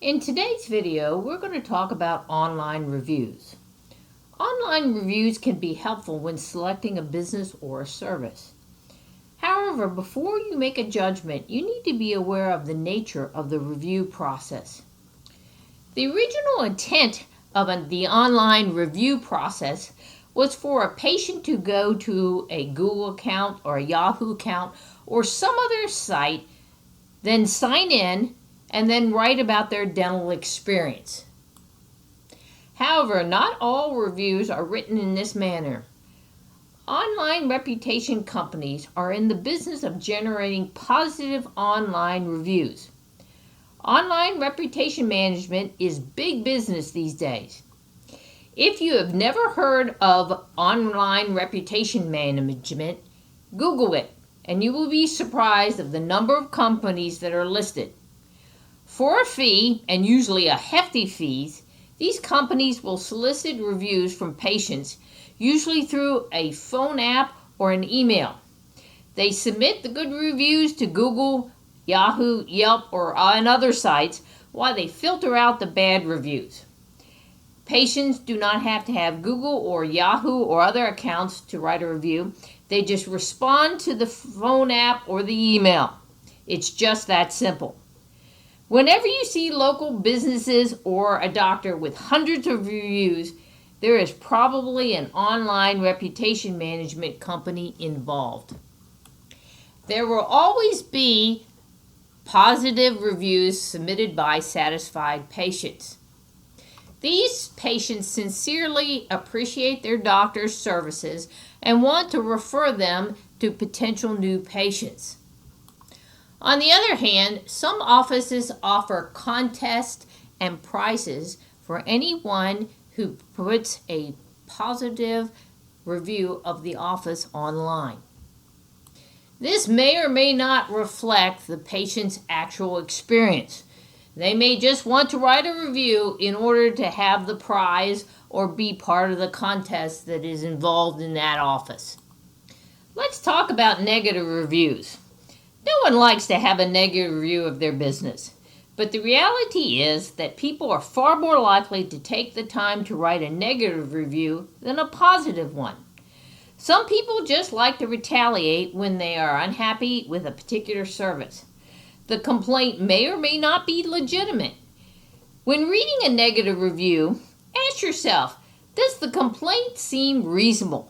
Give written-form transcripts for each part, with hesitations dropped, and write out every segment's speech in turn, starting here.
In today's video, we're going to talk about online reviews. Online reviews can be helpful when selecting a business or a service. However, before you make a judgment, you need to be aware of the nature of the review process. The original intent of the online review process was for a patient to go to a Google account or a Yahoo account or some other site, then sign in, and then write about their dental experience. However, not all reviews are written in this manner. Online reputation companies are in the business of generating positive online reviews. Online reputation management is big business these days. If you have never heard of online reputation management, Google it, and you will be surprised of the number of companies that are listed. For a fee, and usually a hefty fee, these companies will solicit reviews from patients, usually through a phone app or an email. They submit the good reviews to Google, Yahoo, Yelp, or on other sites while they filter out the bad reviews. Patients do not have to have Google or Yahoo or other accounts to write a review. They just respond to the phone app or the email. It's just that simple. Whenever you see local businesses or a doctor with hundreds of reviews, there is probably an online reputation management company involved. There will always be positive reviews submitted by satisfied patients. These patients sincerely appreciate their doctor's services and want to refer them to potential new patients. On the other hand, some offices offer contests and prizes for anyone who puts a positive review of the office online. This may or may not reflect the patient's actual experience. They may just want to write a review in order to have the prize or be part of the contest that is involved in that office. Let's talk about negative reviews. No one likes to have a negative review of their business, but the reality is that people are far more likely to take the time to write a negative review than a positive one. Some people just like to retaliate when they are unhappy with a particular service. The complaint may or may not be legitimate. When reading a negative review, ask yourself, does the complaint seem reasonable?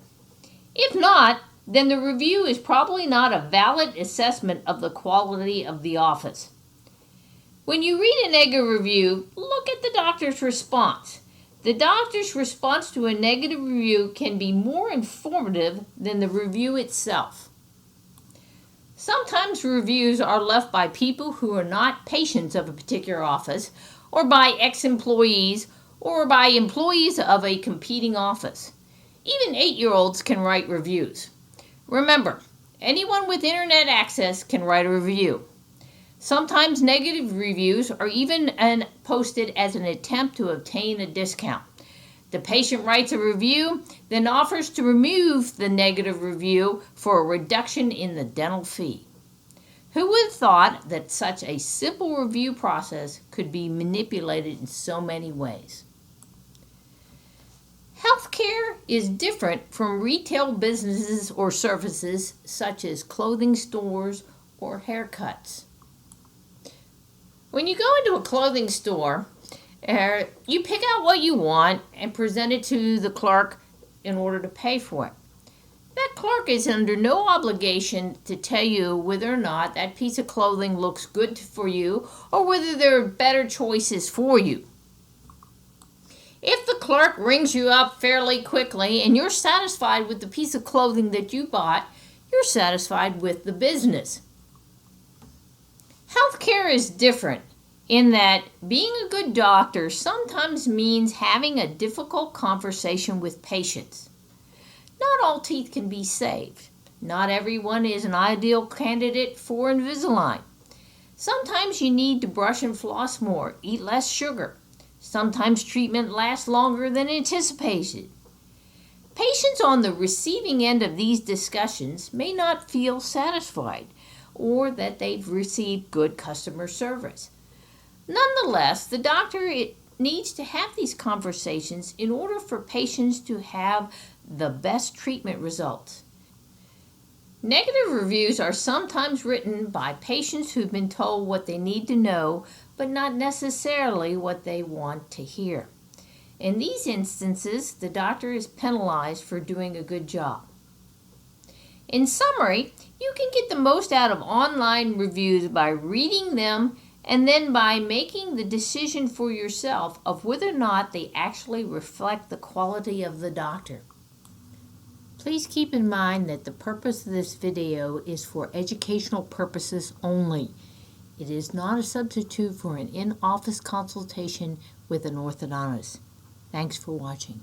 If not, then the review is probably not a valid assessment of the quality of the office. When you read a negative review, look at the doctor's response. The doctor's response to a negative review can be more informative than the review itself. Sometimes reviews are left by people who are not patients of a particular office, or by ex-employees, or by employees of a competing office. Even 8-year-olds can write reviews. Remember, anyone with internet access can write a review. Sometimes negative reviews are even posted as an attempt to obtain a discount. The patient writes a review, then offers to remove the negative review for a reduction in the dental fee. Who would have thought that such a simple review process could be manipulated in so many ways? Healthcare is different from retail businesses or services such as clothing stores or haircuts. When you go into a clothing store, you pick out what you want and present it to the clerk in order to pay for it. That clerk is under no obligation to tell you whether or not that piece of clothing looks good for you or whether there are better choices for you. If the clerk rings you up fairly quickly and you're satisfied with the piece of clothing that you bought, you're satisfied with the business. Healthcare is different in that being a good doctor sometimes means having a difficult conversation with patients. Not all teeth can be saved. Not everyone is an ideal candidate for Invisalign. Sometimes you need to brush and floss more, eat less sugar. Sometimes treatment lasts longer than anticipated. Patients on the receiving end of these discussions may not feel satisfied or that they've received good customer service. Nonetheless, the doctor needs to have these conversations in order for patients to have the best treatment results. Negative reviews are sometimes written by patients who've been told what they need to know, but not necessarily what they want to hear. In these instances, the doctor is penalized for doing a good job. In summary, you can get the most out of online reviews by reading them and then by making the decision for yourself of whether or not they actually reflect the quality of the doctor. Please keep in mind that the purpose of this video is for educational purposes only. It is not a substitute for an in-office consultation with an orthodontist. Thanks for watching.